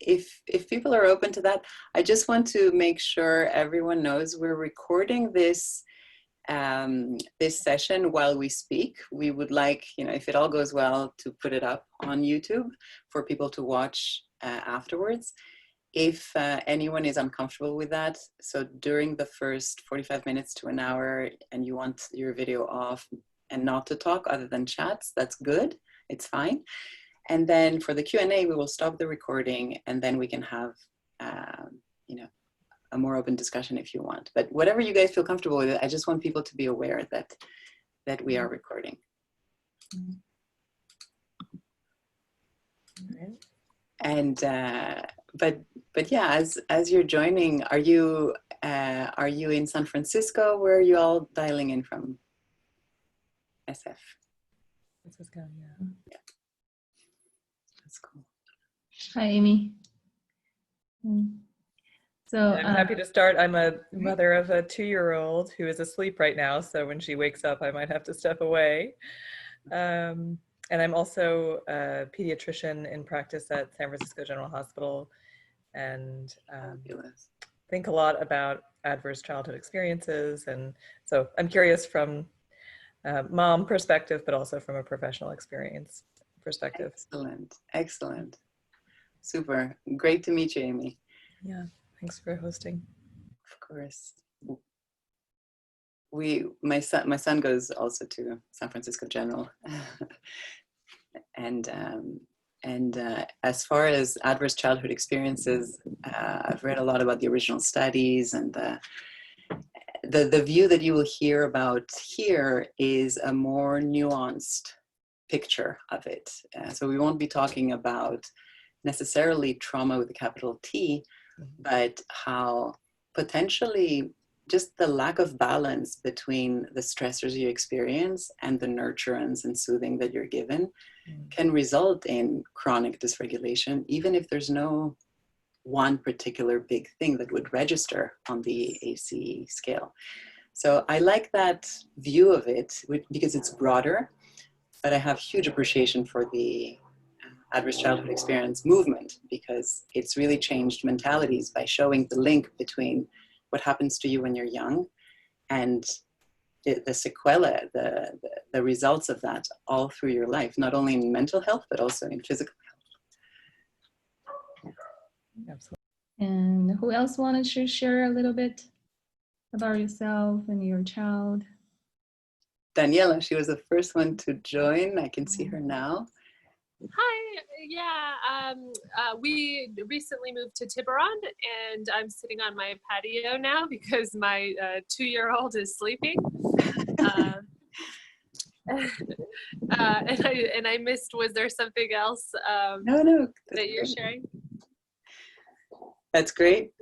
if people are open to that, I just want to make sure everyone knows we're recording this this session while we speak. We would like, if it all goes well, to put it up on YouTube for people to watch afterwards. If anyone is uncomfortable with that, so during the first 45 minutes to an hour and you want your video off and not to talk other than chats, that's good, it's fine. And then for the Q&A, we will stop the recording and then we can have, a more open discussion if you want. But whatever you guys feel comfortable with, I just want people to be aware that we are recording. And but yeah, as you're joining, are you in San Francisco? Where are you all dialing in from? SF. Francisco, yeah. That's cool. Hi, Amy. So I'm happy to start. I'm a mother of a 2-year-old who is asleep right now, so when she wakes up, I might have to step away. And I'm also a pediatrician in practice at San Francisco General Hospital, and think a lot about adverse childhood experiences. And so I'm curious from mom perspective, but also from a professional experience perspective. Excellent, excellent. Super, great to meet you, Amy. Yeah, thanks for hosting. Of course. My son goes also to San Francisco General. And as far as adverse childhood experiences, I've read a lot about the original studies, and the view that you will hear about here is a more nuanced picture of it. So we won't be talking about necessarily trauma with a capital T, but how potentially just the lack of balance between the stressors you experience and the nurturance and soothing that you're given can result in chronic dysregulation, even if there's no one particular big thing that would register on the ACE scale. So I like that view of it because it's broader, but I have huge appreciation for the adverse childhood experience movement, because it's really changed mentalities by showing the link between what happens to you when you're young and the sequelae, the results of that all through your life, not only in mental health, but also in physical health. Absolutely. And who else wanted to share a little bit about yourself and your child? Daniela, she was the first one to join. I can see her now. Hi, yeah, we recently moved to Tiburon, and I'm sitting on my patio now because my 2-year-old is sleeping. And I missed, was there something else No, that you're sharing? That's great.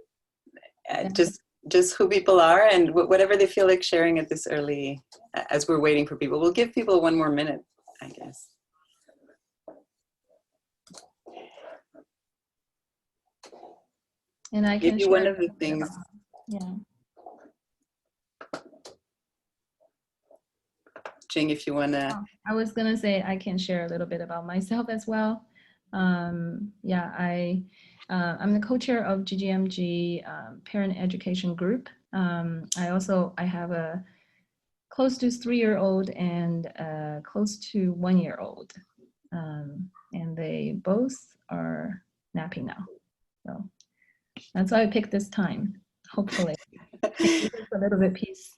Just who people are and whatever they feel like sharing at this early, as we're waiting for people. We'll give people 1 more minute, I guess. And I can maybe one of the things. Yeah. Jing, if you want to. I was going to say I can share a little bit about myself as well. Yeah, I'm the co-chair of GGMG Parent Education Group. I have a close to 3-year-old and close to 1-year-old. And they both are napping now. So that's why I picked this time, hopefully. Give us a little bit peace.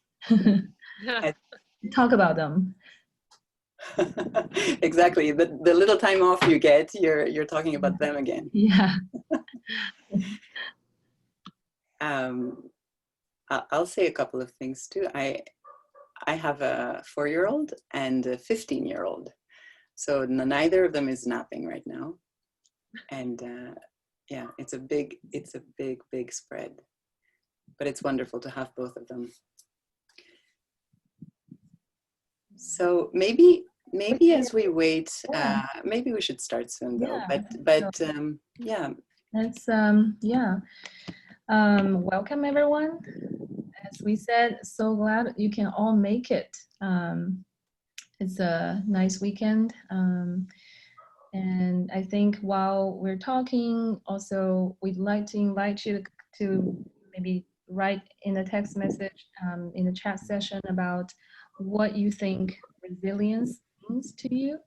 Talk about them. Exactly. The little time off you get, you're talking about them again. Yeah. I'll say a couple of things too. I have a 4-year-old and a 15-year-old. So neither of them is napping right now. And yeah, it's a big spread. But it's wonderful to have both of them. So maybe as we wait, maybe we should start soon though. Yeah. Let's welcome everyone. As we said, so glad you can all make it. It's a nice weekend. And I think while we're talking, also, we'd like to invite you to maybe write in a text message in the chat session about what you think resilience means to you,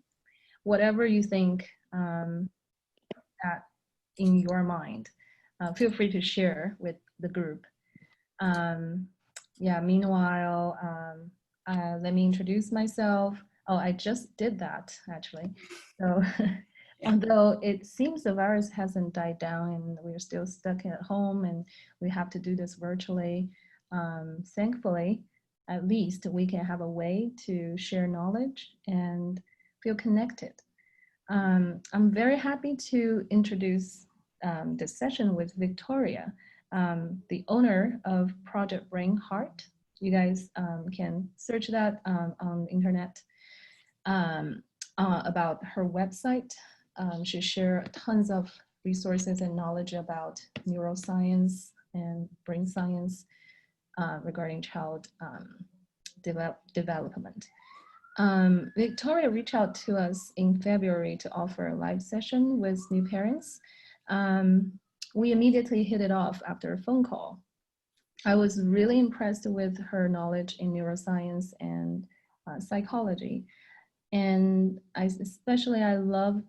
whatever you think that in your mind. Feel free to share with the group. Yeah, meanwhile, let me introduce myself. Oh, I just did that actually. So although it seems the virus hasn't died down and we're still stuck at home and we have to do this virtually, thankfully, at least we can have a way to share knowledge and feel connected. I'm very happy to introduce this session with Victoria, the owner of Project Brain Heart. You guys can search that on the internet about her website. She shares tons of resources and knowledge about neuroscience and brain science regarding child development. Victoria reached out to us in February to offer a live session with new parents. We immediately hit it off after a phone call. I was really impressed with her knowledge in neuroscience and psychology. And I love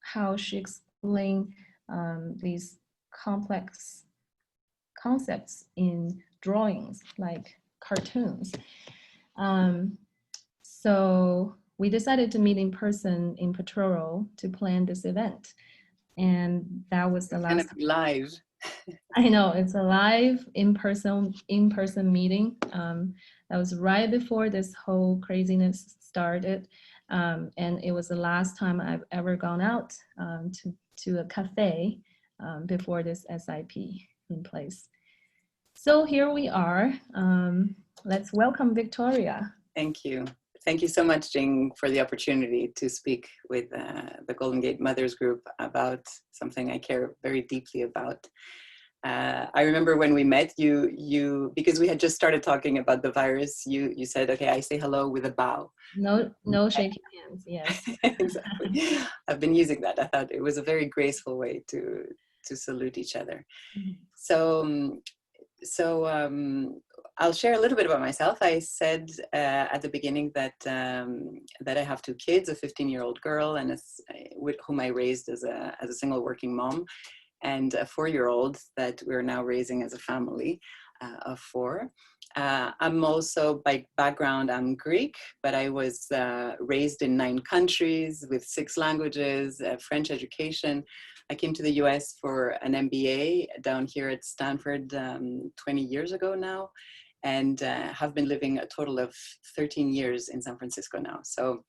how she explained these complex concepts in drawings, like cartoons. So we decided to meet in person in Petro to plan this event. And that was the last Kind of live. I know, it's a live in-person meeting. That was right before this whole craziness started. And it was the last time I've ever gone out to a cafe before this SIP in place. So here we are. Let's welcome Victoria. Thank you. Thank you so much, Jing, for the opportunity to speak with the Golden Gate Mothers Group about something I care very deeply about. I remember when we met, you because we had just started talking about the virus, you said, okay, I say hello with a bow. No shaking hands, yes. Exactly. I've been using that. I thought it was a very graceful way to salute each other. Mm-hmm. So I'll share a little bit about myself. I said at the beginning that that I have two kids, a 15-year-old girl and with whom I raised as a single working mom, and a 4-year-old that we're now raising as a family of 4. I'm also, by background, I'm Greek, but I was raised in 9 countries with 6 languages, French education. I came to the US for an MBA down here at Stanford 20 years ago now, and have been living a total of 13 years in San Francisco now. So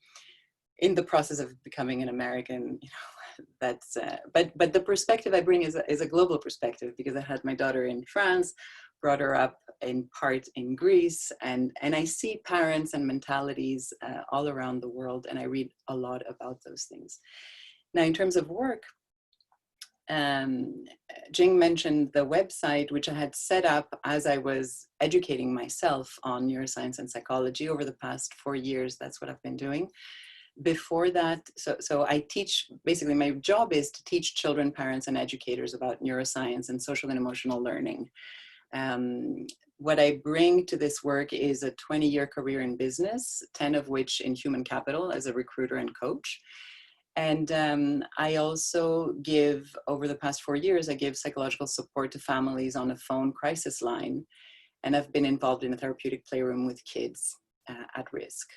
in the process of becoming an American, you know, that's, but the perspective I bring is a global perspective, because I had my daughter in France, brought her up in part in Greece, and I see parents and mentalities all around the world, and I read a lot about those things. Now, in terms of work, Jing mentioned the website, which I had set up as I was educating myself on neuroscience and psychology over the past 4 years. That's what I've been doing. Before that, so I teach, basically my job is to teach children, parents, and educators about neuroscience and social and emotional learning. What I bring to this work is a 20-year career in business, 10 of which in human capital as a recruiter and coach. And I also give, over the past 4 years, I give psychological support to families on a phone crisis line. And I've been involved in a therapeutic playroom with kids at risk.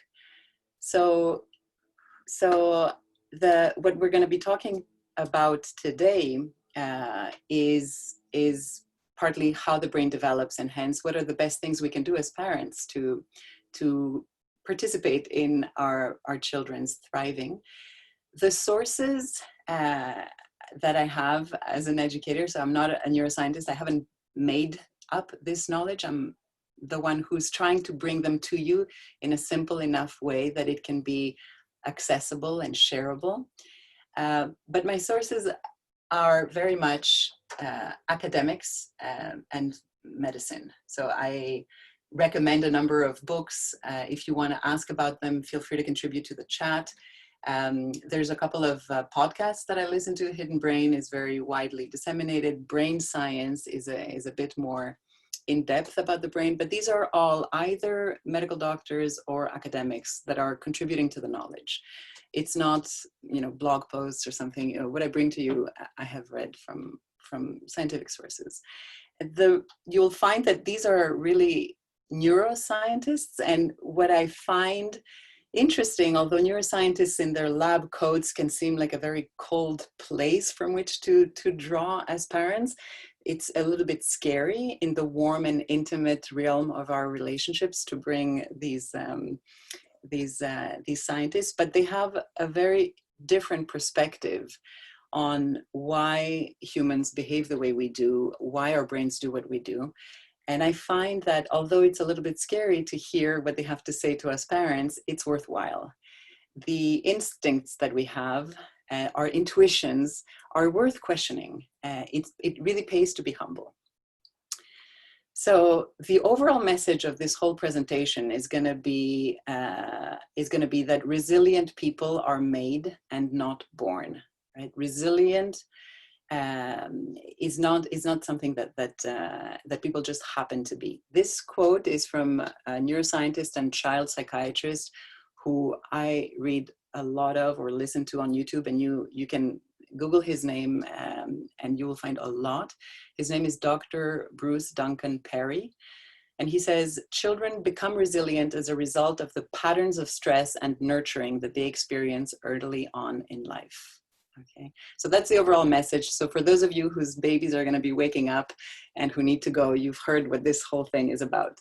So what we're going to be talking about today is partly how the brain develops, and hence what are the best things we can do as parents to participate in our children's thriving. The sources that I have as an educator, so I'm not a neuroscientist, I haven't made up this knowledge. I'm the one who's trying to bring them to you in a simple enough way that it can be accessible and shareable. But my sources are very much academics and medicine. So I recommend a number of books. If you want to ask about them, feel free to contribute to the chat. There's a couple of podcasts that I listen to. Hidden Brain is very widely disseminated. Brain Science is a bit more in depth about the brain, but these are all either medical doctors or academics that are contributing to the knowledge. It's not, blog posts or something. What I bring to you, I have read from scientific sources. You'll find that these are really neuroscientists, and what I find interesting, although neuroscientists in their lab coats can seem like a very cold place from which to draw as parents, it's a little bit scary in the warm and intimate realm of our relationships to bring these scientists, but they have a very different perspective on why humans behave the way we do, why our brains do what we do. And I find that although it's a little bit scary to hear what they have to say to us parents, it's worthwhile. The instincts that we have, our intuitions, are worth questioning. It really pays to be humble. So the overall message of this whole presentation is going to be that resilient people are made and not born. Right? Resilient is not something that people just happen to be. This quote is from a neuroscientist and child psychiatrist who I read a lot of or listen to on YouTube, and you can Google his name and you will find a lot. His name is Dr. Bruce Duncan Perry. And he says, children become resilient as a result of the patterns of stress and nurturing that they experience early on in life. Okay, so that's the overall message. So for those of you whose babies are going to be waking up and who need to go, you've heard what this whole thing is about.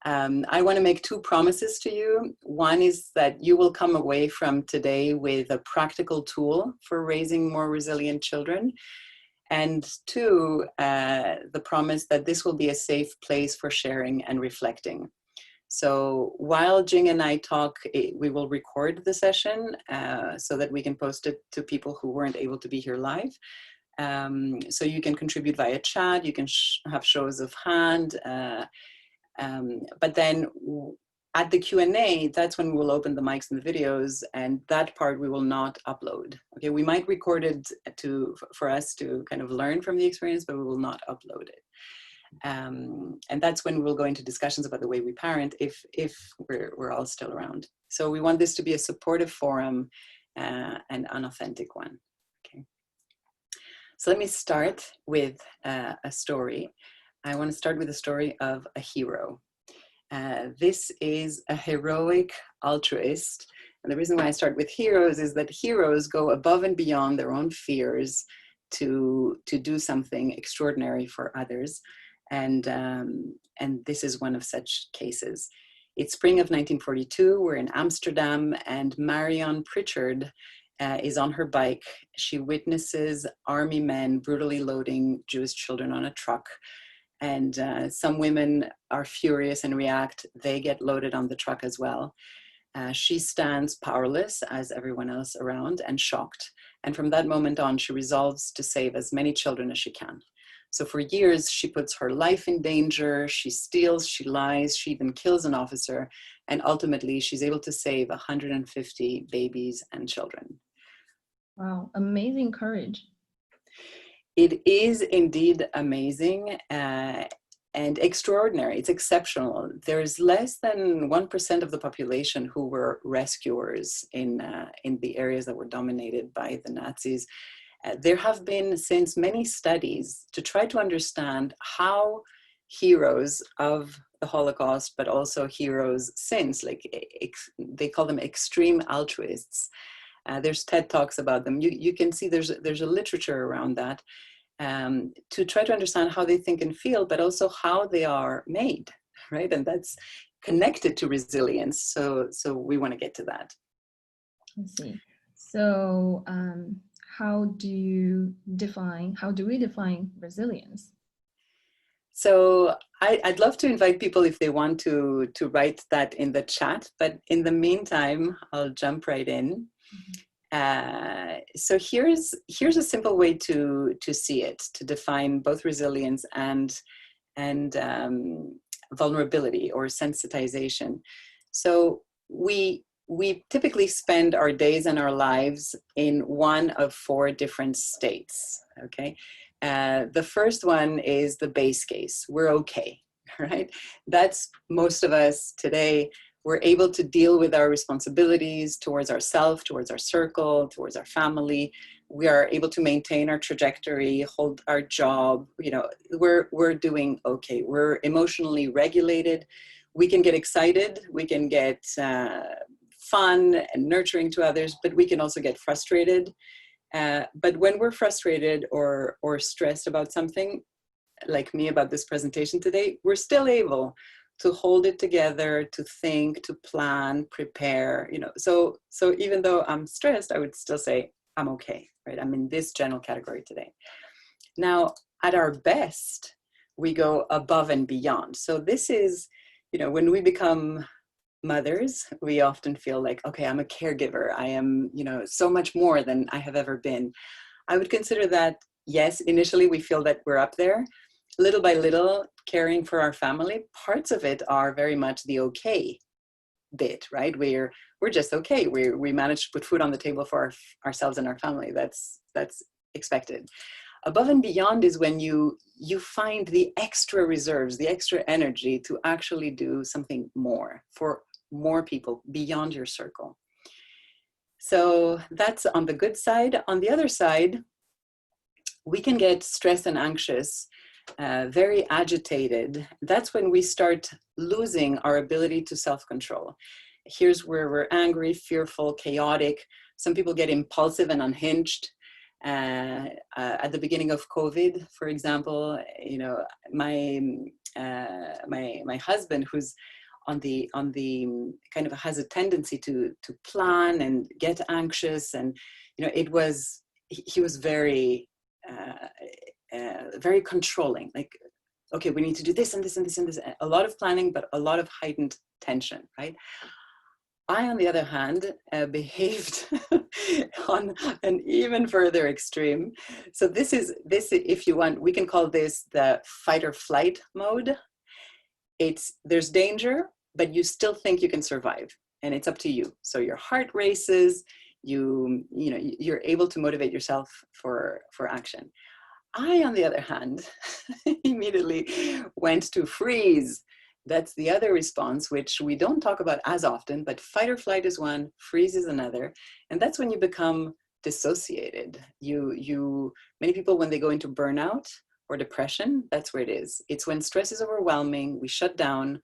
I want to make two promises to you. One is that you will come away from today with a practical tool for raising more resilient children. And two, the promise that this will be a safe place for sharing and reflecting. So while Jing and I talk, we will record the session so that we can post it to people who weren't able to be here live. So you can contribute via chat, you can have shows of hand, but then at the Q&A, that's when we'll open the mics and the videos, and that part we will not upload. Okay, we might record it for us to kind of learn from the experience, but we will not upload it. And that's when we'll go into discussions about the way we parent if we're all still around. So we want this to be a supportive forum and an authentic one. Okay. So let me start with a story. I want to start with a story of a hero. This is a heroic altruist. And the reason why I start with heroes is that heroes go above and beyond their own fears to do something extraordinary for others. And this is one of such cases. It's spring of 1942. We're in Amsterdam, and Marion Pritchard is on her bike. She witnesses army men brutally loading Jewish children on a truck. And some women are furious and react. They get loaded on the truck as well. She stands powerless as everyone else around and shocked. And from that moment on, she resolves to save as many children as she can. So for years, she puts her life in danger. She steals, she lies, she even kills an officer. And ultimately, she's able to save 150 babies and children. Wow, amazing courage. It is indeed amazing and extraordinary. It's exceptional. There's less than 1% of the population who were rescuers in the areas that were dominated by the Nazis. There have been since many studies to try to understand how heroes of the Holocaust, but also heroes since, like they call them extreme altruists. There's TED Talks about them. You can see there's a literature around that to try to understand how they think and feel, but also how they are made, right? And that's connected to resilience. So we want to get to that. I see. So how do we define resilience? So I'd love to invite people if they want to write that in the chat, but in the meantime, I'll jump right in. So here's a simple way to see it, to define both resilience and vulnerability or sensitization. So we we typically spend our days and our lives in one of 4 different states, okay? The first one is the base case. We're okay, right? That's most of us today. We're able to deal with our responsibilities towards ourselves, towards our circle, towards our family. We are able to maintain our trajectory, hold our job. You know, we're doing okay. We're emotionally regulated. We can get excited. We can get fun and nurturing to others, but we can also get frustrated. But when we're frustrated or stressed about something, like me about this presentation today, we're still able to hold it together, to think, to plan, prepare, you know. So even though I'm stressed, I would still say I'm okay, right? I'm in this general category today. Now, at our best, we go above and beyond. So this is, you know, when we become mothers, we often feel like, okay, I'm a caregiver. I am, you know, so much more than I have ever been. I would consider that, yes, initially we feel that we're up there. Little by little, caring for our family, parts of it are very much the okay bit, right? We're just okay. We manage to put food on the table for ourselves and our family. That's expected. Above and beyond is when you find the extra reserves, the extra energy to actually do something more for more people beyond your circle. So that's on the good side. On the other side, we can get stressed and anxious, very agitated. That's when we start losing our ability to self-control. Here's where we're angry, fearful, chaotic. Some people get impulsive and unhinged. At the beginning of COVID, for example, you know, my husband, who's on the kind of has a tendency to plan and get anxious, and you know, he was very very controlling. Like, okay, we need to do this and this and this and this. A lot of planning, but a lot of heightened tension, right? I, on the other hand, behaved on an even further extreme. So this, if you want, we can call this the fight or flight mode. There's danger, but you still think you can survive, and it's up to you. So your heart races, you're able to motivate yourself for action. I, on the other hand, immediately went to freeze. That's the other response, which we don't talk about as often, but fight or flight is one, freeze is another. And that's when you become dissociated. Many people, when they go into burnout or depression, that's where it is. It's when stress is overwhelming, we shut down,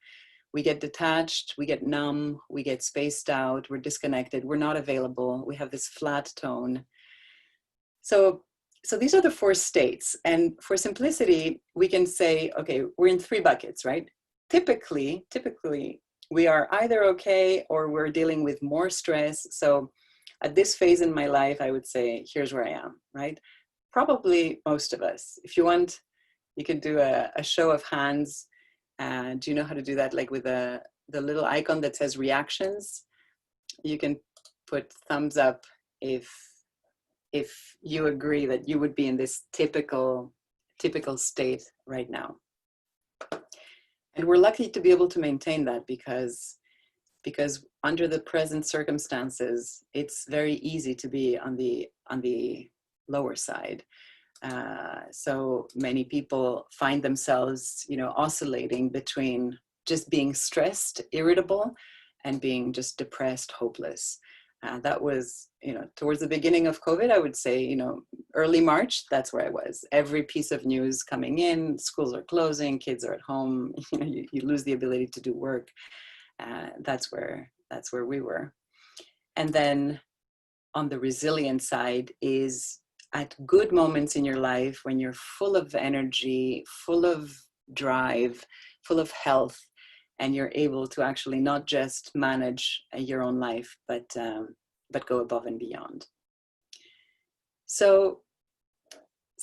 we get detached, we get numb, we get spaced out, we're disconnected, we're not available, we have this flat tone. So these are the 4 states. And for simplicity, we can say, okay, we're in 3 buckets, right? Typically, we are either okay or we're dealing with more stress. So at this phase in my life, I would say, here's where I am, right? Probably most of us. If you want, you can do a show of hands. Do you know how to do that? Like with the little icon that says reactions, you can put thumbs up if you agree that you would be in this typical state right now. And we're lucky to be able to maintain that because under the present circumstances, it's very easy to be on the lower side. So many people find themselves, you know, oscillating between just being stressed, irritable, and being just depressed, hopeless. That was, you know, towards the beginning of COVID, I would say, you know, early March, that's where I was. Every piece of news coming in, schools are closing, kids are at home, you lose the ability to do work. That's where we were. And then on the resilient side is at good moments in your life when you're full of energy, full of drive, full of health, and you're able to actually not just manage your own life, but go above and beyond. So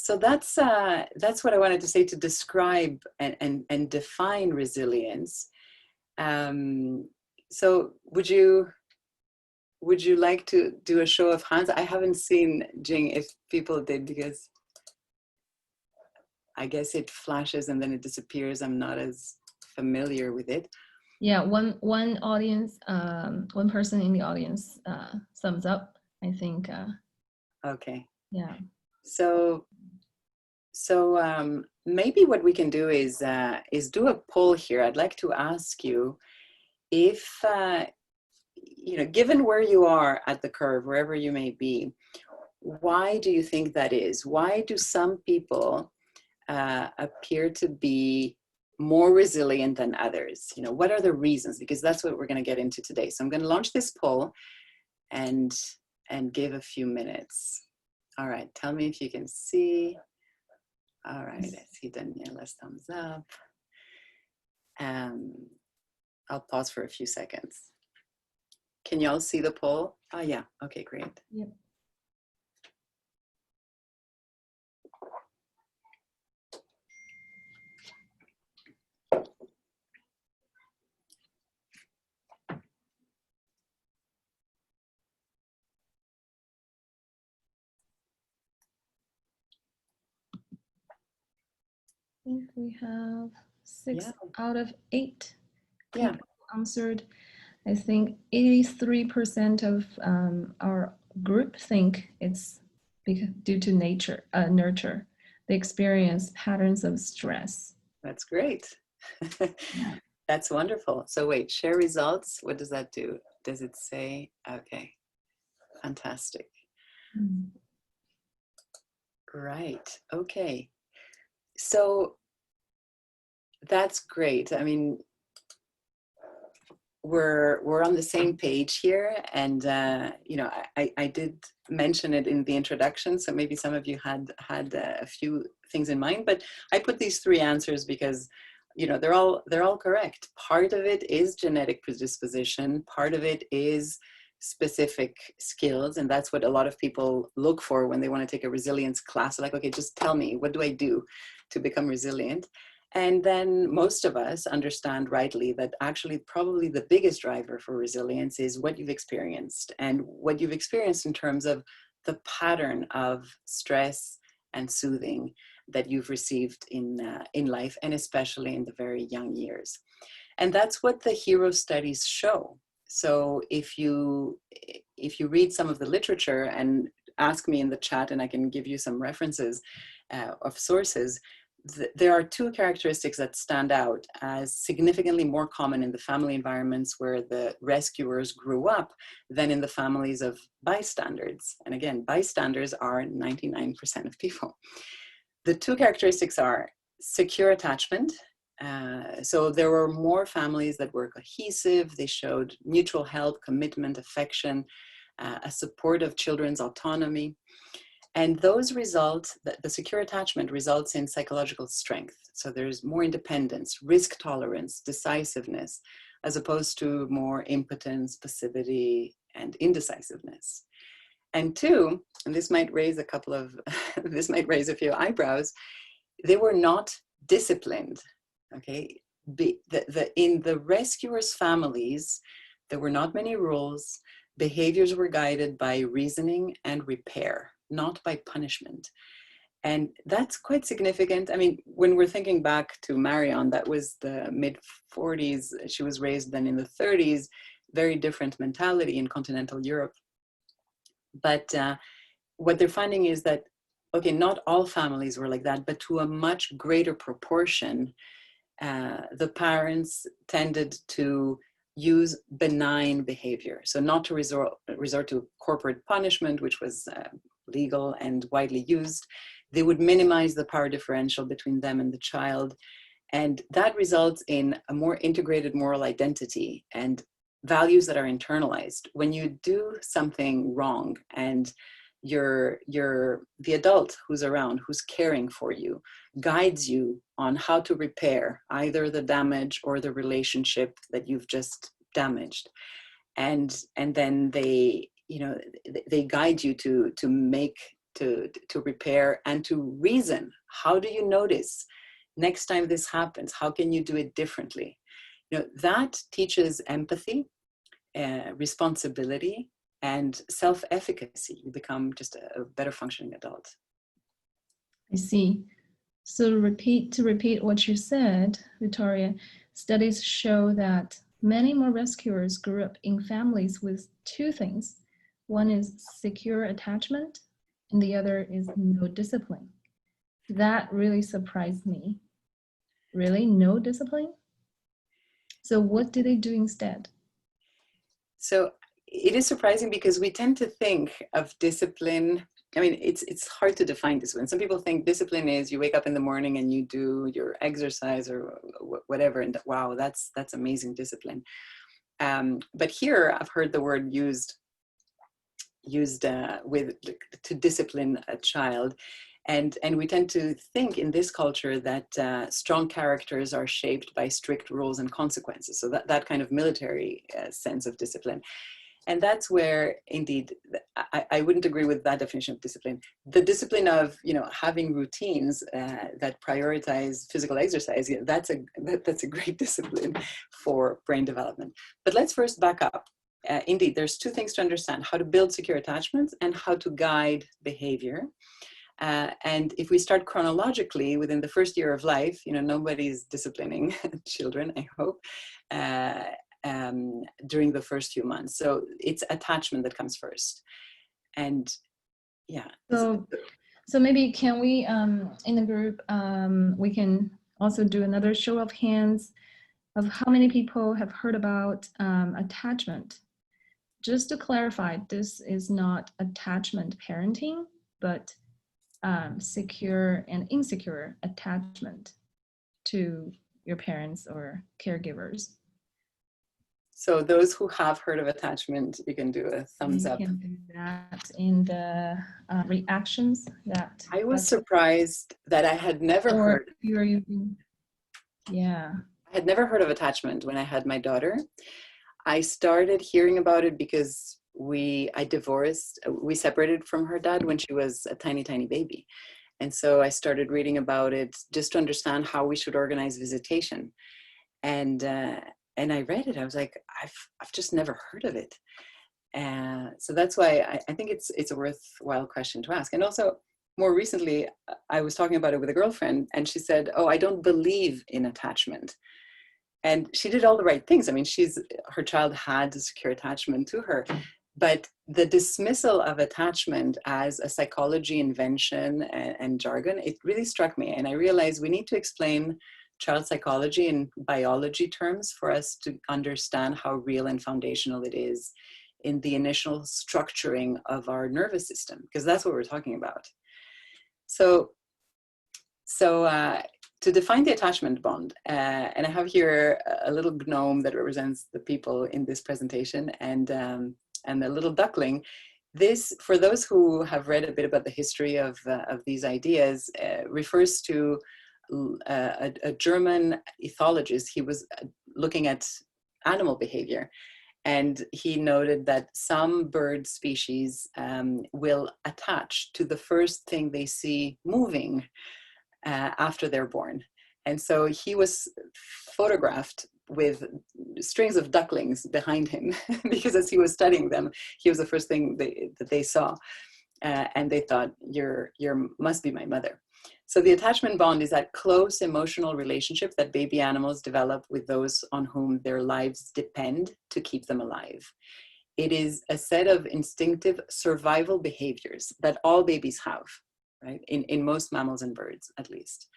that's what I wanted to say to describe and define resilience. So would you like to do a show of hands? I haven't seen, Jing, if people did, because I guess it flashes and then it disappears. I'm not as familiar with it. Yeah, one audience, one person in the audience thumbs up. I think. Okay. Yeah. So maybe what we can do is do a poll here. I'd like to ask you if you know, given where you are at the curve, wherever you may be, why do you think that is? Why do some people appear to be more resilient than others? You know, what are the reasons? Because that's what we're going to get into today. So I'm going to launch this poll and give a few minutes. All right, tell me if you can see. All right, I see Daniela's thumbs up. I'll pause for a few seconds. Can you all see the poll? Oh yeah, okay, great. Yep. I think we have 6 out of 8 people answered. I think 83% of our group think it's due to nurture. They experience patterns of stress. That's great. That's wonderful. So wait, share results. What does that do? Does it say? Okay, fantastic. Right. Okay. So that's great. I mean, we're on the same page here, and you know, I did mention it in the introduction, so maybe some of you had a few things in mind, but I put these 3 answers because, you know, they're all correct. Part of it is genetic predisposition, part of it is specific skills, and that's what a lot of people look for when they want to take a resilience class. Like, okay, just tell me, what do I do to become resilient? And then most of us understand rightly that actually probably the biggest driver for resilience is what you've experienced, and what you've experienced in terms of the pattern of stress and soothing that you've received in life, and especially in the very young years. And that's what the hero studies show. So if you read some of the literature and ask me in the chat, and I can give you some references of sources, there are 2 characteristics that stand out as significantly more common in the family environments where the rescuers grew up than in the families of bystanders. And again, bystanders are 99% of people. The 2 characteristics are secure attachment. So there were more families that were cohesive. They showed mutual help, commitment, affection, a support of children's autonomy. And those results, the secure attachment results in psychological strength. So there's more independence, risk tolerance, decisiveness, as opposed to more impotence, passivity, and indecisiveness. And 2, and this might raise a couple of, this might raise a few eyebrows, they were not disciplined, okay? In the rescuers' families, there were not many rules. Behaviors were guided by reasoning and repair, not by punishment. And that's quite significant. I mean, when we're thinking back to Marion, that was the mid-40s. She was raised then in the 30s, very different mentality in continental Europe. But what they're finding is that, okay, not all families were like that, but to a much greater proportion, the parents tended to use benign behavior. So not to resort to corporate punishment, which was legal and widely used. They would minimize the power differential between them and the child. And that results in a more integrated moral identity and values that are internalized. When you do something wrong and the adult who's around, who's caring for you, guides you on how to repair either the damage or the relationship that you've just damaged. And then they, you know, they guide you to repair and to reason. How do you notice next time this happens? How can you do it differently? You know, that teaches empathy, responsibility, and self-efficacy. You become just a better functioning adult. I see. So to repeat what you said, Victoria, studies show that Many more rescuers grew up in families with two things. One is secure attachment, and the other is no discipline. That really surprised me. Really? No discipline? So what did they do instead? So it is surprising because we tend to think of discipline. I mean, it's hard to define discipline. Some people think discipline is you wake up in the morning and you do your exercise or whatever, and wow, that's amazing discipline. But here I've heard the word used with to discipline a child, and we tend to think in this culture that strong characters are shaped by strict rules and consequences. So that kind of military sense of discipline. And that's where, indeed, I wouldn't agree with that definition of discipline. The discipline of, having routines that prioritize physical exercise, that's a great discipline for brain development. But let's first back up. Indeed, there's two things to understand: how to build secure attachments and how to guide behavior. And if we start chronologically within the first year of life, nobody's disciplining children, I hope. During the first few months. So it's attachment that comes first. And yeah. So maybe can we, in the group, we can also do another show of hands of how many people have heard about attachment. Just to clarify, this is not attachment parenting, but secure and insecure attachment to your parents or caregivers. So those who have heard of attachment, you can do a thumbs up. You can do that in the reactions that I was surprised that I had never heard. You're using, yeah. I had never heard of attachment when I had my daughter. I started hearing about it because I divorced. We separated from her dad when she was a tiny, tiny baby. And so I started reading about it just to understand how we should organize visitation. And I read it. I was like, I've just never heard of it. So that's why I think it's a worthwhile question to ask. And also, more recently, I was talking about it with a girlfriend, and she said, "Oh, I don't believe in attachment." And she did all the right things. I mean, her child had a secure attachment to her, but the dismissal of attachment as a psychology invention and jargon, it really struck me. And I realized we need to explain child psychology in biology terms for us to understand how real and foundational it is in the initial structuring of our nervous system, because that's what we're talking about. So to define the attachment bond, and I have here a little gnome that represents the people in this presentation, and a little duckling. This, for those who have read a bit about the history of these ideas, refers to a German ethologist. He was looking at animal behavior, and he noted that some bird species will attach to the first thing they see moving after they're born. And so he was photographed with strings of ducklings behind him because as he was studying them, he was the first thing that they saw. And they thought, you're must be my mother. So the attachment bond is that close emotional relationship that baby animals develop with those on whom their lives depend to keep them alive. It is a set of instinctive survival behaviors that all babies have, right? In most mammals and birds, at least.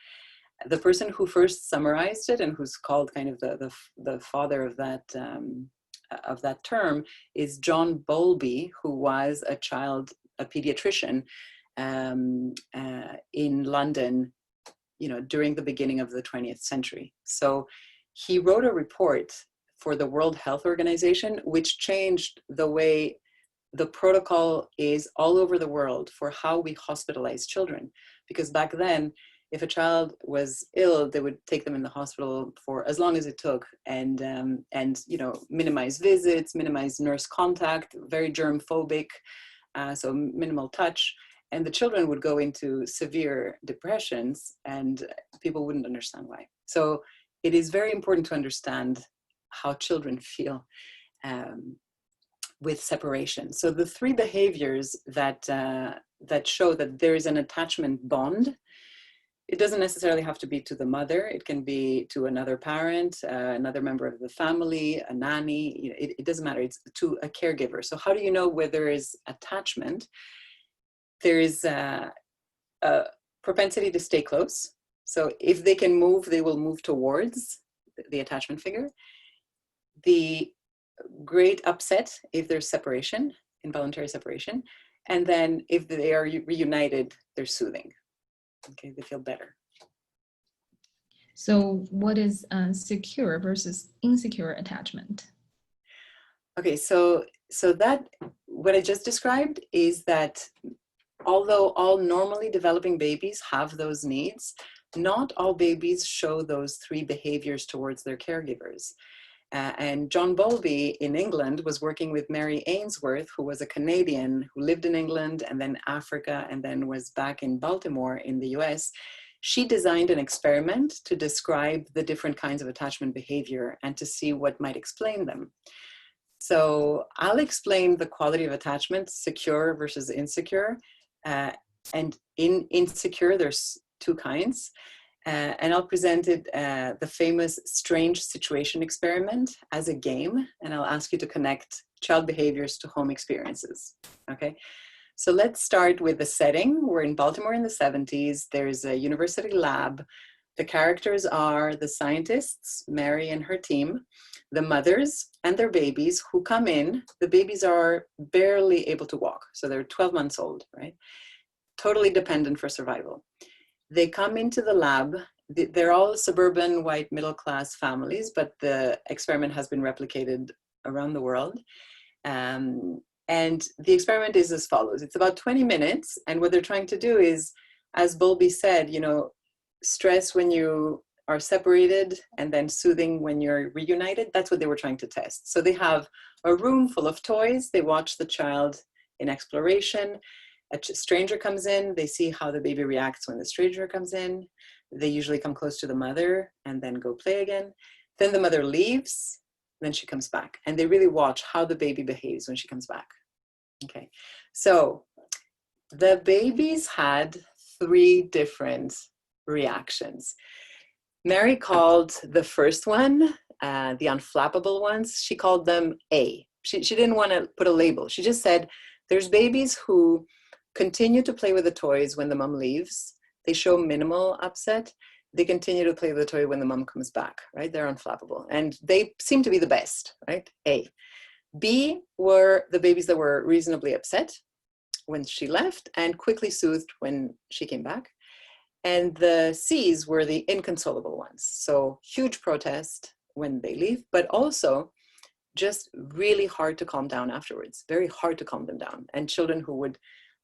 The person who first summarized it and who's called kind of the father of that term is John Bowlby, who was a pediatrician in London, during the beginning of the 20th century. So he wrote a report for the World Health Organization, which changed the way the protocol is all over the world for how we hospitalize children. Because back then, if a child was ill, they would take them in the hospital for as long as it took, and minimize visits, minimize nurse contact, very germ phobic, so minimal touch. And the children would go into severe depressions, and people wouldn't understand why. So it is very important to understand how children feel with separation. So the three behaviors that show that there is an attachment bond it doesn't necessarily have to be to the mother. It can be to another parent, another member of the family, a nanny. You know, it doesn't matter. It's to a caregiver. So how do you know where there is attachment? There is a propensity to stay close. So if they can move, they will move towards the attachment figure. The great upset if there's separation, involuntary separation. And then if they are reunited, they're soothing. Okay, they feel better. So what is secure versus insecure attachment? Okay, so that, what I just described is that although all normally developing babies have those needs, not all babies show those three behaviors towards their caregivers. And John Bowlby in England was working with Mary Ainsworth, who was a Canadian who lived in England and then Africa and then was back in Baltimore in the US. She designed an experiment to describe the different kinds of attachment behavior and to see what might explain them. So I'll explain the quality of attachment, secure versus insecure. And in insecure, there's two kinds. And I'll present it, the famous strange situation experiment as a game. And I'll ask you to connect child behaviors to home experiences. Okay. So let's start with the setting. We're in Baltimore in the 70s. There's a university lab. The characters are the scientists, Mary and her team, the mothers and their babies who come in. The babies are barely able to walk. So they're 12 months old, right? Totally dependent for survival. They come into the lab. They're all suburban, white, middle-class families, but the experiment has been replicated around the world. And the experiment is as follows. It's about 20 minutes. And what they're trying to do is, as Bowlby said, you know, stress when you are separated and then soothing when you're reunited. That's what they were trying to test. So they have a room full of toys. They watch the child in exploration. A stranger comes in, they see how the baby reacts when the stranger comes in. They usually come close to the mother and then go play again. Then the mother leaves, then she comes back. And they really watch how the baby behaves when she comes back. Okay, so the babies had three different reactions. Mary called the first one, the unflappable ones, she called them A. She didn't want to put a label. She just said, there's babies who continue to play with the toys when the mom leaves. They show minimal upset. They continue to play with the toy when the mom comes back, right? They're unflappable. And they seem to be the best, right? A. B were the babies that were reasonably upset when she left and quickly soothed when she came back. And the C's were the inconsolable ones. So huge protest when they leave, but also just really hard to calm down afterwards, very hard to calm them down. And children who would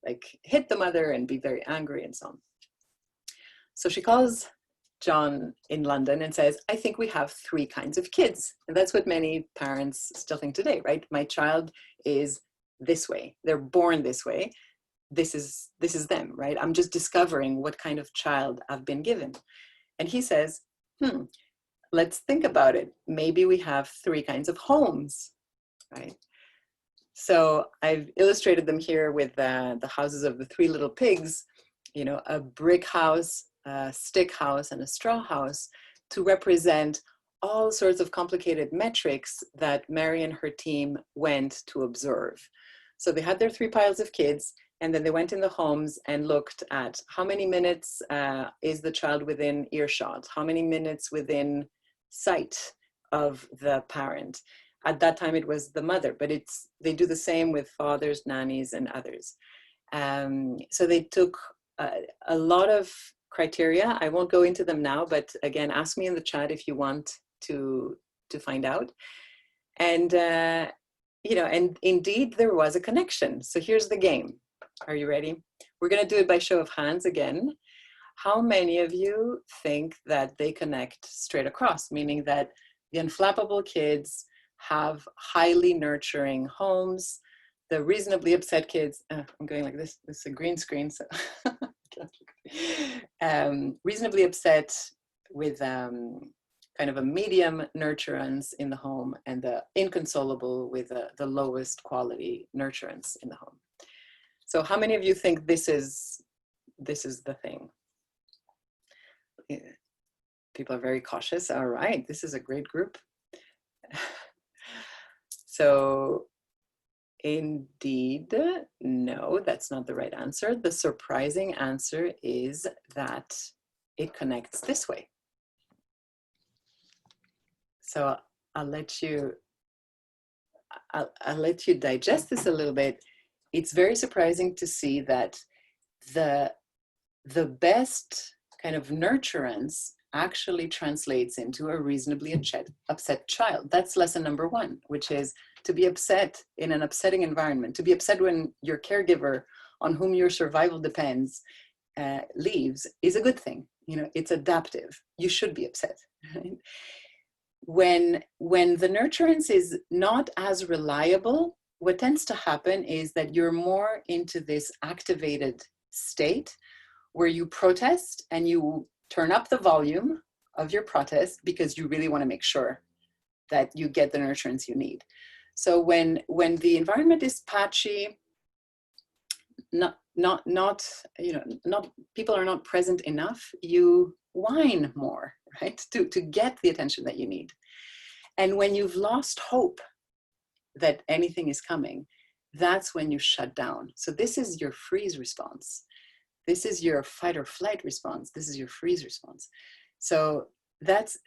like hit the mother and be very angry and so on. So she calls John in London and says, I think we have three kinds of kids. And that's what many parents still think today, right? My child is this way. They're born this way. This is them, right? I'm just discovering what kind of child I've been given. And he says, let's think about it. Maybe we have three kinds of homes, right? So I've illustrated them here with the houses of the three little pigs, you know, a brick house, a stick house, and a straw house to represent all sorts of complicated metrics that Mary and her team went to observe. So they had their three piles of kids, and then they went in the homes and looked at how many minutes is the child within earshot, how many minutes within sight of the parent. At that time, it was the mother, but they do the same with fathers, nannies, and others. So they took a lot of criteria. I won't go into them now, but again, ask me in the chat if you want to find out. And you know, and indeed there was a connection. So here's the game. Are you ready? We're going to do it by show of hands again. How many of you think that they connect straight across, meaning that the unflappable kids have highly nurturing homes, the reasonably upset kids, I'm going like this is a green screen, so reasonably upset with kind of a medium nurturance in the home, and the inconsolable with the lowest quality nurturance in the home. So how many of you think this is the thing? People are very cautious. All right, this is a great group. So indeed, no, that's not the right answer. The surprising answer is that it connects this way. So I'll let you digest this a little bit. It's very surprising to see that the best kind of nurturance actually translates into a reasonably upset child. That's lesson number one, which is to be upset in an upsetting environment, to be upset when your caregiver on whom your survival depends leaves is a good thing. You know, it's adaptive. You should be upset. Right? When the nurturance is not as reliable, what tends to happen is that you're more into this activated state where you protest and you turn up the volume of your protest because you really want to make sure that you get the nurturance you need. So when the environment is patchy, not people are not present enough, you whine more, right? To get the attention that you need. And when you've lost hope that anything is coming, that's when you shut down. So this is your freeze response. This is your fight or flight response. This is your freeze response. So that's,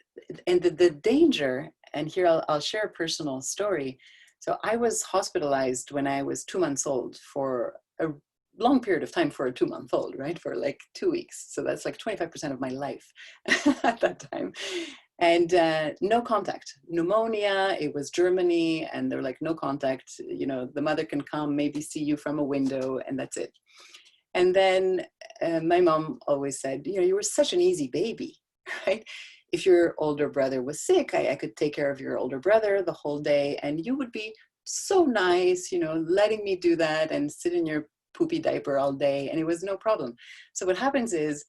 and the danger, and here I'll share a personal story. So I was hospitalized when I was 2 months old for a long period of time for a 2-month-old, right? For like 2 weeks. So that's like 25% of my life at that time. And no contact, pneumonia, it was Germany, and they're like, no contact, you know, the mother can come, maybe see you from a window, and that's it. And then my mom always said, you know, you were such an easy baby, right? If your older brother was sick, I could take care of your older brother the whole day, and you would be so nice, you know, letting me do that and sit in your poopy diaper all day, and it was no problem. So what happens is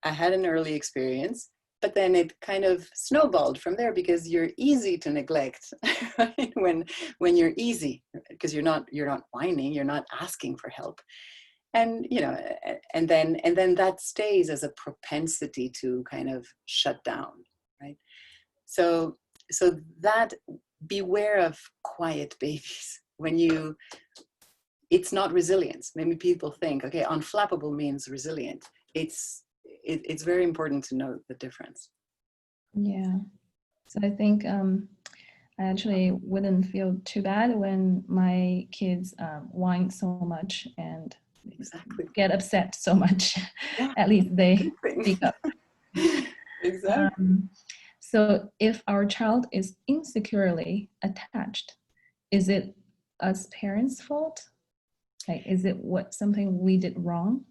I had an early experience, but then it kind of snowballed from there because you're easy to neglect, right? When you're easy, because you're not whining, you're not asking for help. And, you know, and then that stays as a propensity to kind of shut down, right? So that, beware of quiet babies. It's not resilience. Maybe people think, okay, unflappable means resilient. It's very important to know the difference. Yeah. So I think I actually wouldn't feel too bad when my kids whine so much and exactly get upset so much. Yeah. At least they speak up. Exactly. So if our child is insecurely attached, is it us parents' fault? Like, is it something we did wrong?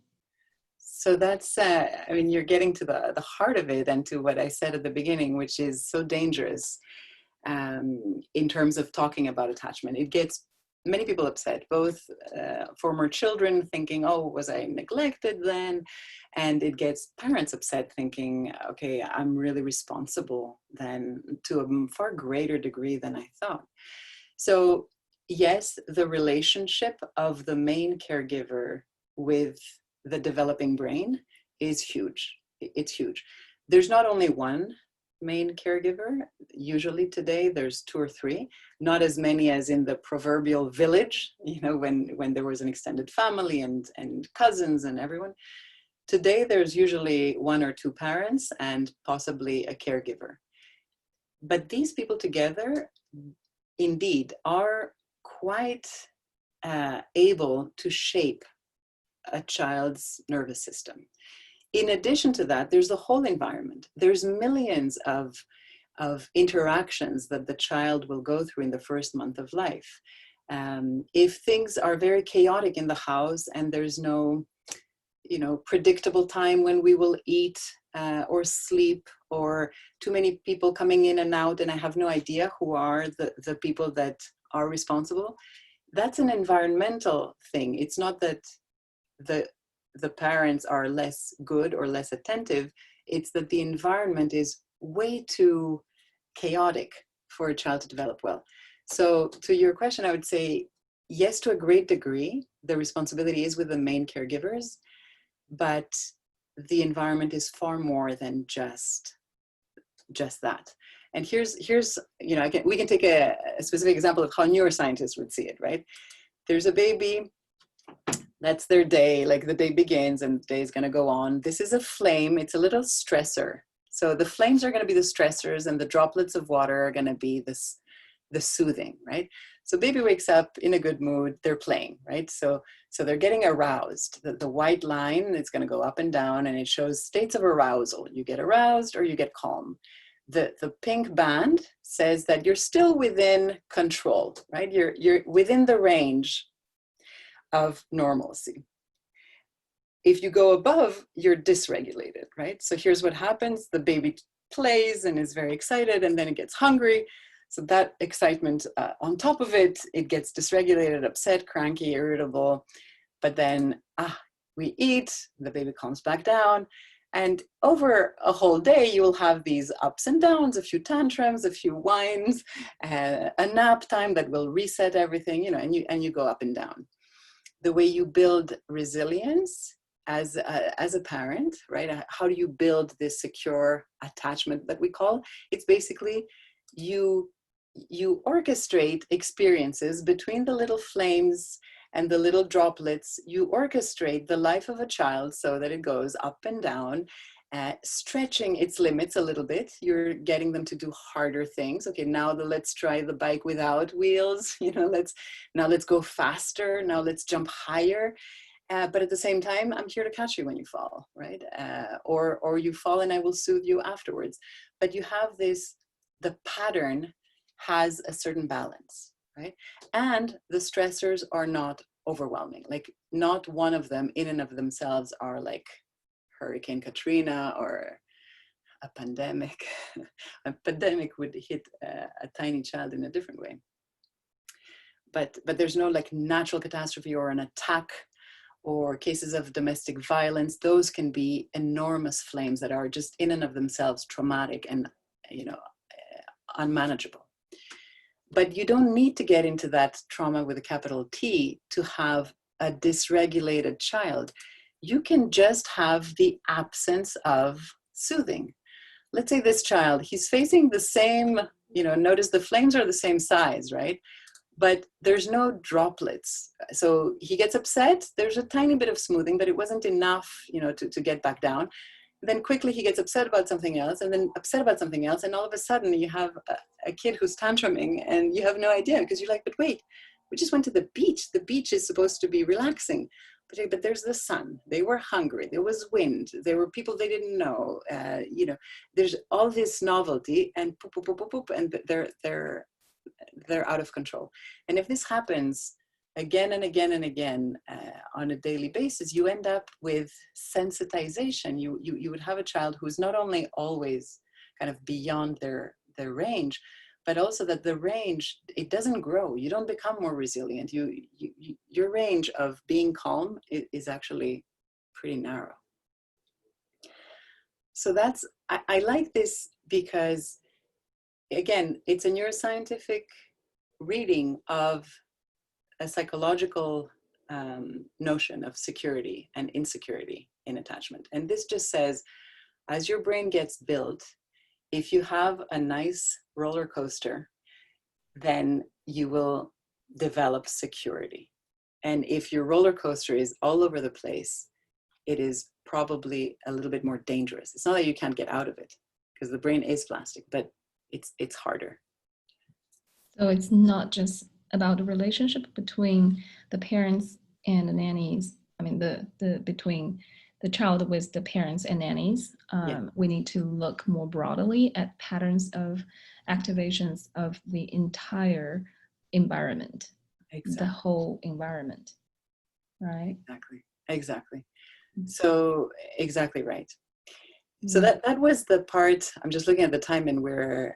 So that's, I mean, you're getting to the heart of it and to what I said at the beginning, which is so dangerous in terms of talking about attachment. It gets many people upset, both former children thinking, oh, was I neglected then? And it gets parents upset thinking, okay, I'm really responsible then, to a far greater degree than I thought. So yes, the relationship of the main caregiver with the developing brain is huge. It's huge. There's not only one main caregiver. Usually today there's 2 or 3, not as many as in the proverbial village, you know, when there was an extended family and cousins and everyone. Today there's usually 1 or 2 parents and possibly a caregiver. But these people together indeed are quite able to shape a child's nervous system. In addition to that, there's the whole environment. There's millions of interactions that the child will go through in the first month of life. If things are very chaotic in the house and there's no, you know, predictable time when we will eat or sleep, or too many people coming in and out, and I have no idea who are the people that are responsible, that's an environmental thing. It's not that the parents are less good or less attentive. It's that the environment is way too chaotic for a child to develop well. So to your question, I would say, yes, to a great degree, the responsibility is with the main caregivers, but the environment is far more than just that. And here's you know, we can take a specific example of how neuroscientists would see it, right? There's a baby, that's their day, like the day begins and the day is going to go on. This is a flame, it's a little stressor. So the flames are going to be the stressors, and the droplets of water are going to be the soothing, right? So baby wakes up in a good mood, they're playing, right? So they're getting aroused. The white line is going to go up and down, and it shows states of arousal. You get aroused or you get calm. The pink band says that you're still within control, right? You're within the range of normalcy. If you go above, you're dysregulated, right? So here's what happens. The baby plays and is very excited, and then it gets hungry. So that excitement, on top of it, it gets dysregulated, upset, cranky, irritable. But then, we eat, the baby calms back down. And over a whole day, you will have these ups and downs, a few tantrums, a few whines, a nap time that will reset everything, you know, and you go up and down. The way you build resilience as a parent, right? How do you build this secure attachment that we call? It's basically you orchestrate experiences between the little flames and the little droplets. You orchestrate the life of a child so that it goes up and down, stretching its limits a little bit. You're getting them to do harder things. Okay, now let's try the bike without wheels. You know, let's go faster. Now let's jump higher. But at the same time, I'm here to catch you when you fall, right? Or you fall and I will soothe you afterwards. But you have this, the pattern has a certain balance, right? And the stressors are not overwhelming. Like, not one of them in and of themselves are like Hurricane Katrina or a pandemic. A pandemic would hit a tiny child in a different way. But there's no like natural catastrophe or an attack or cases of domestic violence. Those can be enormous flames that are just in and of themselves traumatic and, you know, unmanageable. But you don't need to get into that trauma with a capital T to have a dysregulated child. You can just have the absence of soothing. Let's say this child, he's facing the same, you know, notice the flames are the same size, right? But there's no droplets. So he gets upset, there's a tiny bit of smoothing, but it wasn't enough, you know, to get back down. Then quickly he gets upset about something else, and then upset about something else, and all of a sudden you have a kid who's tantruming, and you have no idea, because you're like, but wait, we just went to the beach. The beach is supposed to be relaxing. But there's the sun, they were hungry, there was wind, there were people they didn't know, you know, there's all this novelty, and poop, poop, poop, poop, poop, and they're out of control. And if this happens again and again and again on a daily basis, you end up with sensitization. You would have a child who's not only always kind of beyond their range, but also that the range, it doesn't grow. You don't become more resilient. Your range of being calm is actually pretty narrow. So that's, I like this because, again, it's a neuroscientific reading of a psychological notion of security and insecurity in attachment. And this just says, as your brain gets built, if you have a nice roller coaster, then you will develop security. And if your roller coaster is all over the place, it is probably a little bit more dangerous. It's not that you can't get out of it, because the brain is plastic, but it's harder. So it's not just about the relationship between the parents and the nannies. I mean, between the child with the parents and nannies. We need to look more broadly at patterns of activations of the entire environment, the whole environment, right? Exactly. So exactly right. So that was the part. I'm just looking at the time, and we're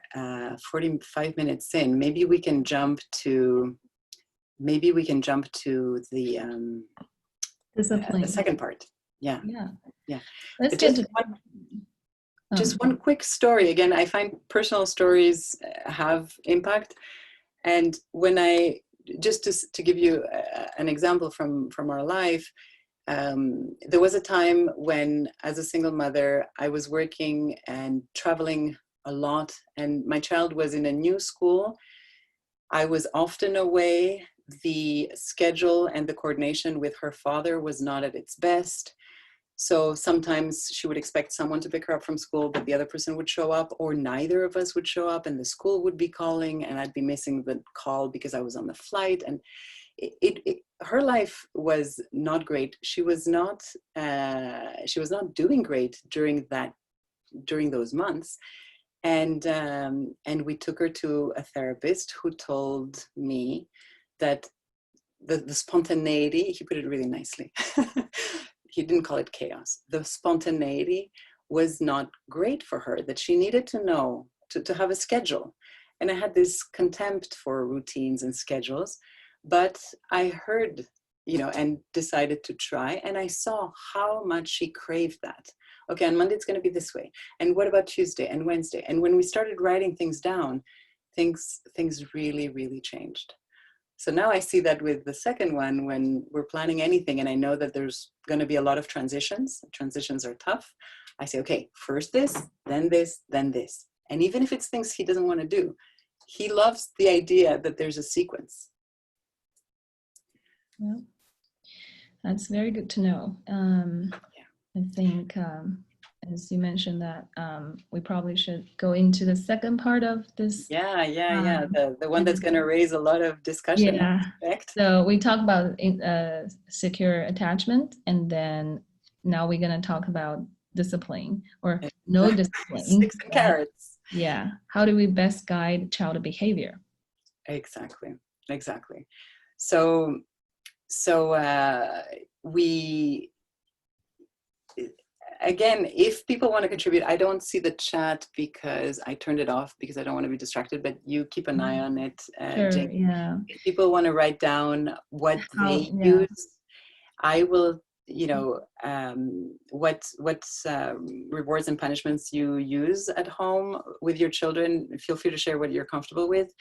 45 minutes in. Maybe we can jump to the discipline. The second part. Yeah. Let's get to just one quick story. Again, I find personal stories have impact, and when I just to give you an example from our life. there was a time when, as a single mother, I was working and traveling a lot, and my child was in a new school. I was often away. The schedule and the coordination with her father was not at its best. So sometimes she would expect someone to pick her up from school, but the other person would show up, or neither of us would show up, and the school would be calling, and I'd be missing the call because I was on the flight. And her life was not great. She was not doing great during those months. And we took her to a therapist who told me that the spontaneity, he put it really nicely, he didn't call it chaos, the spontaneity was not great for her, that she needed to know, to have a schedule. And I had this contempt for routines and schedules, but I heard, and decided to try, and I saw how much she craved that. Okay, on Monday it's going to be this way. And what about Tuesday and Wednesday? And when we started writing things down, things really, really changed. So now I see that with the second one, when we're planning anything, and I know that there's going to be a lot of transitions. Transitions are tough. I say, okay, first this, then this, then this. And even if it's things he doesn't want to do, he loves the idea that there's a sequence. Well, that's very good to know. I think, as you mentioned, that we probably should go into the second part of this. Yeah. The one that's going to raise a lot of discussion. Yeah. So we talk about secure attachment, and then now we're going to talk about discipline or no discipline. Sticks and carrots. Yeah. How do we best guide child behavior? Exactly. So we, again, if people want to contribute, I don't see the chat because I turned it off because I don't want to be distracted, but you keep an eye on it. Sure, Jane. yeah. If people want to write down what they use, I will, what rewards and punishments you use at home with your children. Feel free to share what you're comfortable with.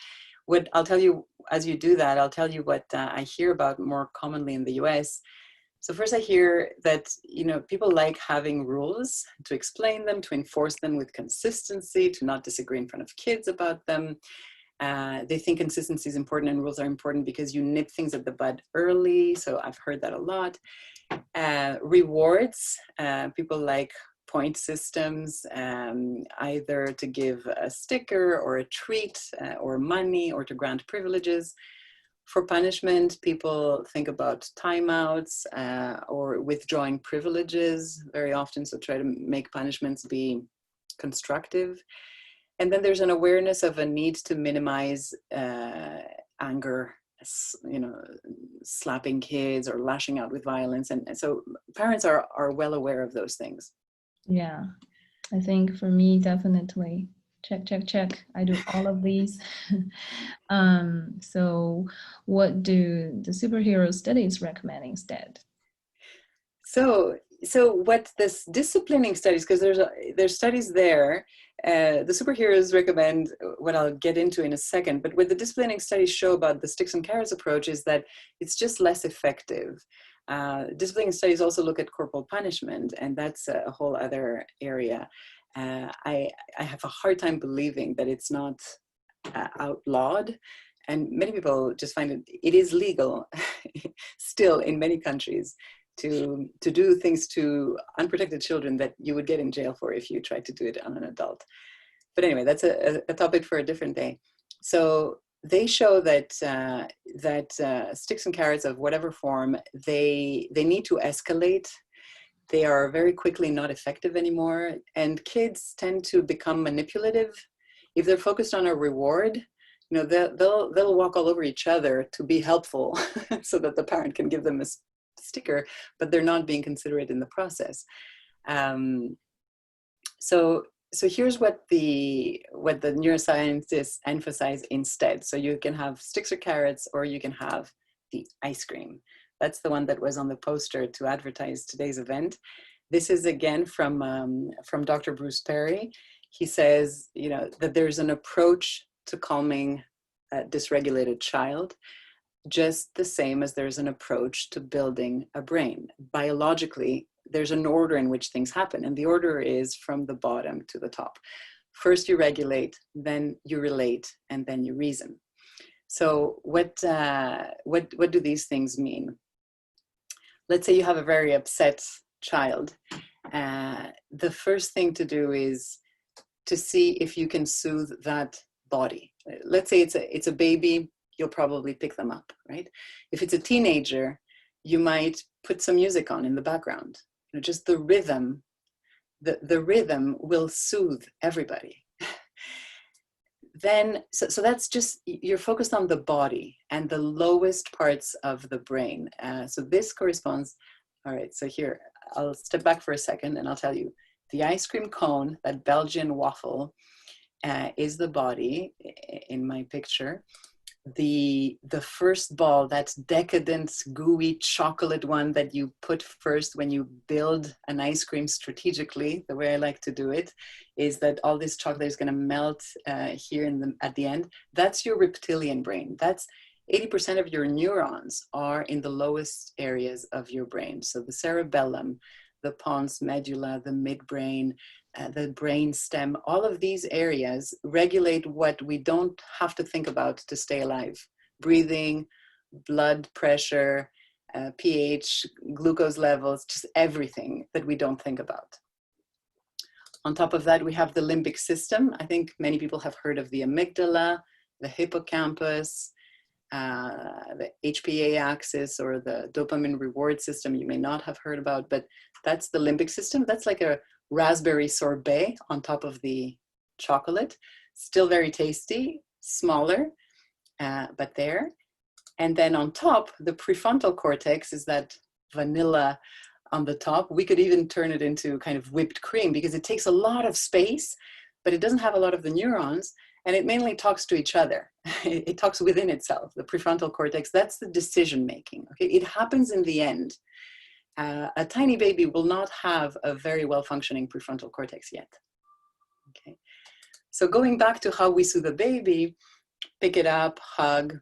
What I'll tell you as you do that, I'll tell you what I hear about more commonly in the US. So first I hear that, people like having rules, to explain them, to enforce them with consistency, to not disagree in front of kids about them. They think consistency is important and rules are important because you nip things at the bud early. So I've heard that a lot. Rewards, people like point systems, either to give a sticker or a treat or money or to grant privileges. For punishment, people think about timeouts or withdrawing privileges very often, so try to make punishments be constructive. And then there's an awareness of a need to minimize anger, slapping kids or lashing out with violence. And so parents are well aware of those things. Yeah, I think for me, definitely. Check. I do all of these. So what do the superhero studies recommend instead? So what this disciplining studies, because there's studies there, the superheroes recommend what I'll get into in a second, but what the disciplining studies show about the sticks and carrots approach is that it's just less effective. Disciplining studies also look at corporal punishment, and that's a whole other area. I have a hard time believing that it's not outlawed, and many people just find it is legal still in many countries to do things to unprotected children that you would get in jail for if you tried to do it on an adult. But anyway, that's a topic for a different day. So they show that sticks and carrots of whatever form, they need to escalate. They are very quickly not effective anymore, and kids tend to become manipulative. If they're focused on a reward, they'll walk all over each other to be helpful so that the parent can give them a sticker, but they're not being considerate in the process. So here's what the neuroscientists emphasize instead. So you can have sticks or carrots, or you can have the ice cream. That's the one that was on the poster to advertise today's event. This is again from Dr. Bruce Perry. He says, that there's an approach to calming a dysregulated child. just the same as there's an approach to building a brain. Biologically, there's an order in which things happen, and the order is from the bottom to the top. First you regulate, then you relate, and then you reason. So what do these things mean? Let's say you have a very upset child. The first thing to do is to see if you can soothe that body. Let's say it's a baby, you'll probably pick them up, right? If it's a teenager, you might put some music on in the background. You know, just the rhythm, the rhythm will soothe everybody. Then, so that's just, you're focused on the body and the lowest parts of the brain. So this corresponds, all right, so here, I'll step back for a second and I'll tell you, the ice cream cone, that Belgian waffle, is the body in my picture. The first ball, that decadent, gooey chocolate one that you put first when you build an ice cream strategically, the way I like to do it, is that all this chocolate is going to melt here at the end. That's your reptilian brain. That's 80% of your neurons are in the lowest areas of your brain. So the cerebellum, the pons medulla, the midbrain, the brain stem, all of these areas regulate what we don't have to think about to stay alive. Breathing, blood pressure, pH, glucose levels, just everything that we don't think about. On top of that, we have the limbic system. I think many people have heard of the amygdala, the hippocampus, the HPA axis, or the dopamine reward system you may not have heard about, but that's the limbic system. That's like a raspberry sorbet on top of the chocolate. Still very tasty, smaller, but there. And then on top, the prefrontal cortex is that vanilla on the top. We could even turn it into kind of whipped cream because it takes a lot of space, but it doesn't have a lot of the neurons, and it mainly talks to each other. It talks within itself. The prefrontal cortex, that's the decision making. Okay, it happens in the end. A tiny baby will not have a very well-functioning prefrontal cortex yet. Okay, so going back to how we soothe the baby, pick it up, hug,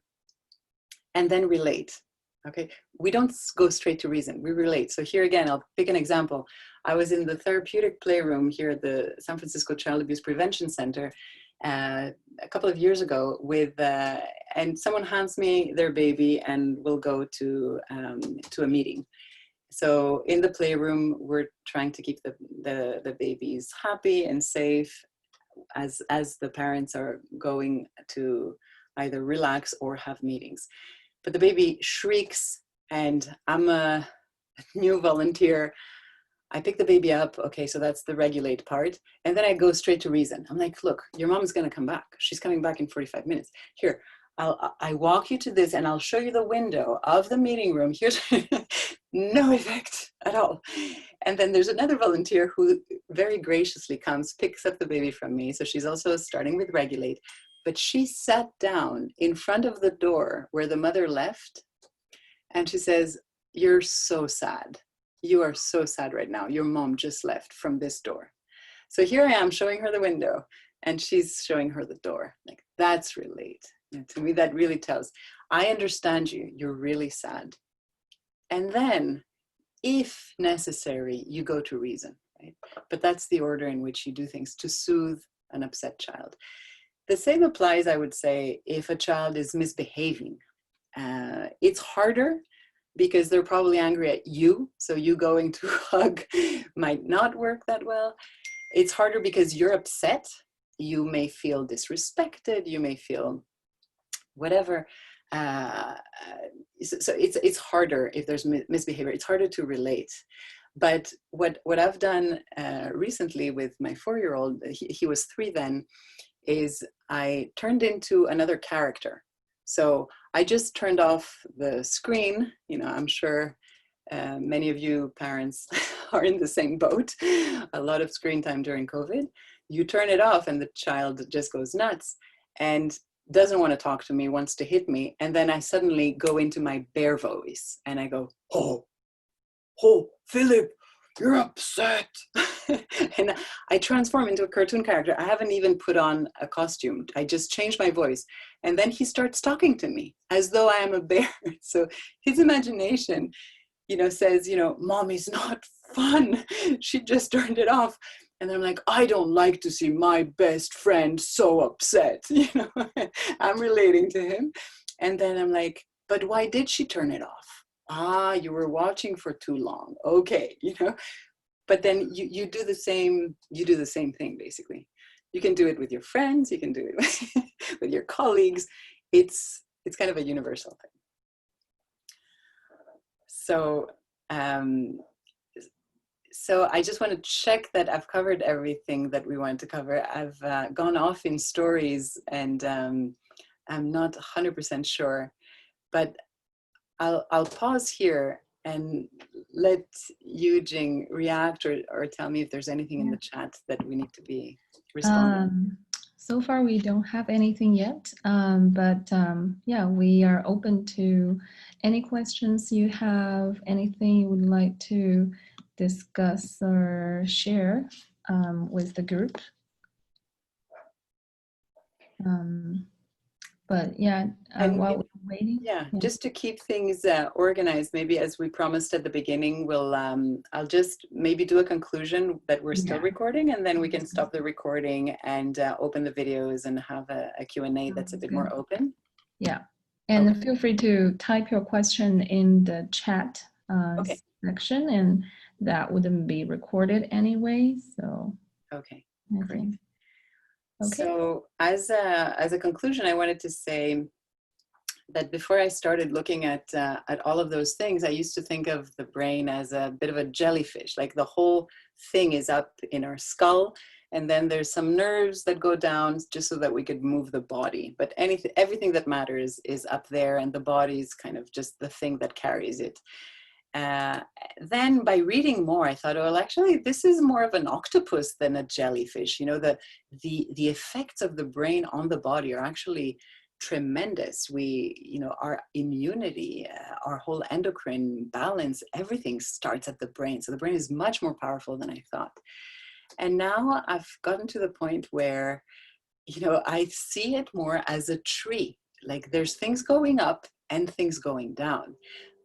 and then relate. Okay, we don't go straight to reason, we relate. So here again, I'll pick an example. I was in the therapeutic playroom here at the San Francisco Child Abuse Prevention Center a couple of years ago with, and someone hands me their baby and we'll go to a meeting. So in the playroom, we're trying to keep the babies happy and safe as the parents are going to either relax or have meetings. But the baby shrieks, and I'm a new volunteer. I pick the baby up. Okay, so that's the regulate part. And then I go straight to reason. I'm like, look, your mom's going to come back. She's coming back in 45 minutes. Here, I walk you to this and I'll show you the window of the meeting room. Here's no effect at all. And then there's another volunteer who very graciously comes, picks up the baby from me. So she's also starting with regulate. But she sat down in front of the door where the mother left. And she says, you're so sad. You are so sad right now. Your mom just left from this door. So here I am showing her the window and she's showing her the door. Like, that's relate. And to me, that really tells, I understand you. You're really sad. And then, if necessary, you go to reason, right? But that's the order in which you do things to soothe an upset child. The same applies, I would say, if a child is misbehaving. It's harder because they're probably angry at you. So you going to hug might not work that well. It's harder because you're upset. You may feel disrespected. You may feel whatever. So it's harder if there's misbehavior. It's harder to relate. But what I've done recently with my 4-year-old, he was 3 then, is I turned into another character. So I just turned off the screen. You know, I'm sure many of you parents are in the same boat. A lot of screen time during COVID. You turn it off and the child just goes nuts and doesn't want to talk to me, wants to hit me. And then I suddenly go into my bear voice and I go, oh, Philip, you're upset. And I transform into a cartoon character. I haven't even put on a costume. I just change my voice. And then he starts talking to me as though I am a bear. So his imagination, says, mommy's not fun. She just turned it off. And I'm like, I don't like to see my best friend so upset. I'm relating to him. And then I'm like, but why did she turn it off? You were watching for too long. Okay, But then you do the same. You do the same thing basically. You can do it with your friends. You can do it with your colleagues. It's kind of a universal thing. So I just want to check that I've covered everything that we wanted to cover. I've gone off in stories, and I'm not 100% sure, but I'll pause here and let you, Jing, react or tell me if there's anything in the chat that we need to be responding. So far, we don't have anything yet, but yeah, we are open to any questions you have, anything you would like to discuss or share with the group. But yeah, while we're waiting. Yeah, just to keep things organized, maybe as we promised at the beginning, we'll I'll just maybe do a conclusion that we're still recording, and then we can stop the recording and open the videos and have a Q&A that's a bit more open. Yeah, and feel free to type your question in the chat section, and that wouldn't be recorded anyway. So okay, great. Okay. So as a conclusion, I wanted to say that before I started looking at all of those things, I used to think of the brain as a bit of a jellyfish. Like the whole thing is up in our skull, and then there's some nerves that go down just so that we could move the body. But everything that matters is up there, and the body is kind of just the thing that carries it. Then by reading more, I thought, well, actually, this is more of an octopus than a jellyfish. The effects of the brain on the body are actually tremendous. Our immunity, our whole endocrine balance, everything starts at the brain. So the brain is much more powerful than I thought. And now I've gotten to the point where, I see it more as a tree. Like there's things going up and things going down.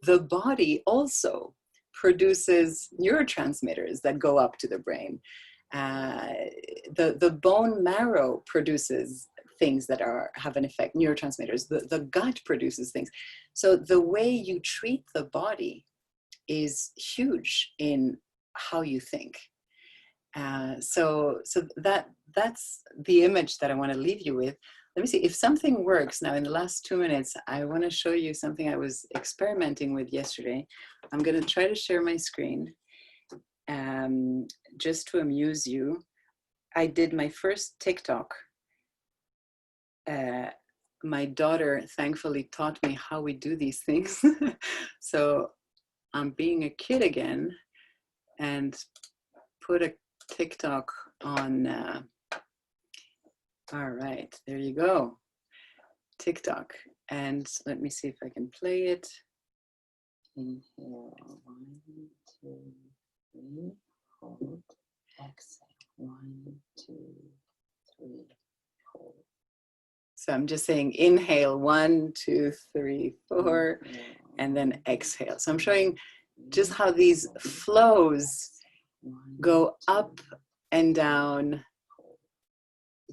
The body also produces neurotransmitters that go up to the brain. The bone marrow produces things that have an effect, neurotransmitters. The gut produces things. So the way you treat the body is huge in how you think. So that's the image that I want to leave you with. Let me see if something works. Now in the last 2 minutes, I want to show you something I was experimenting with yesterday. I'm going to try to share my screen just to amuse you. I did my first TikTok. My daughter thankfully taught me how we do these things. So I'm being a kid again and put a TikTok on. All right, there you go. TikTok. And let me see if I can play it. Inhale, 1, 2, 3, hold, exhale, 1, 2, 3, hold. So I'm just saying inhale, 1, 2, 3, 4, and then exhale. So I'm showing just how these flows go up and down.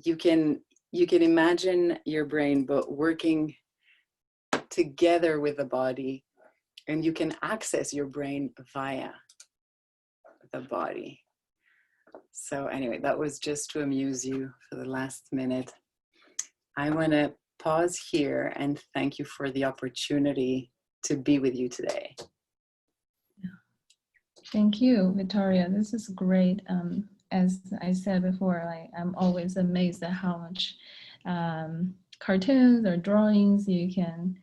You can imagine your brain but working together with the body, and you can access your brain via the body. So anyway, that was just to amuse you for the last minute. I want to pause here and thank you for the opportunity to be with you today. Thank you, Victoria. This is great. As I said before, I'm always amazed at how much cartoons or drawings you can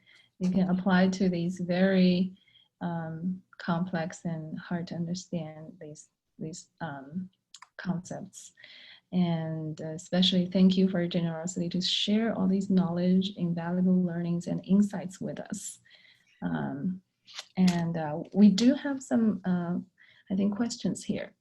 apply to these very complex and hard to understand these concepts. And especially thank you for your generosity to share all these knowledge, invaluable learnings and insights with us. And we do have some, I think, questions here.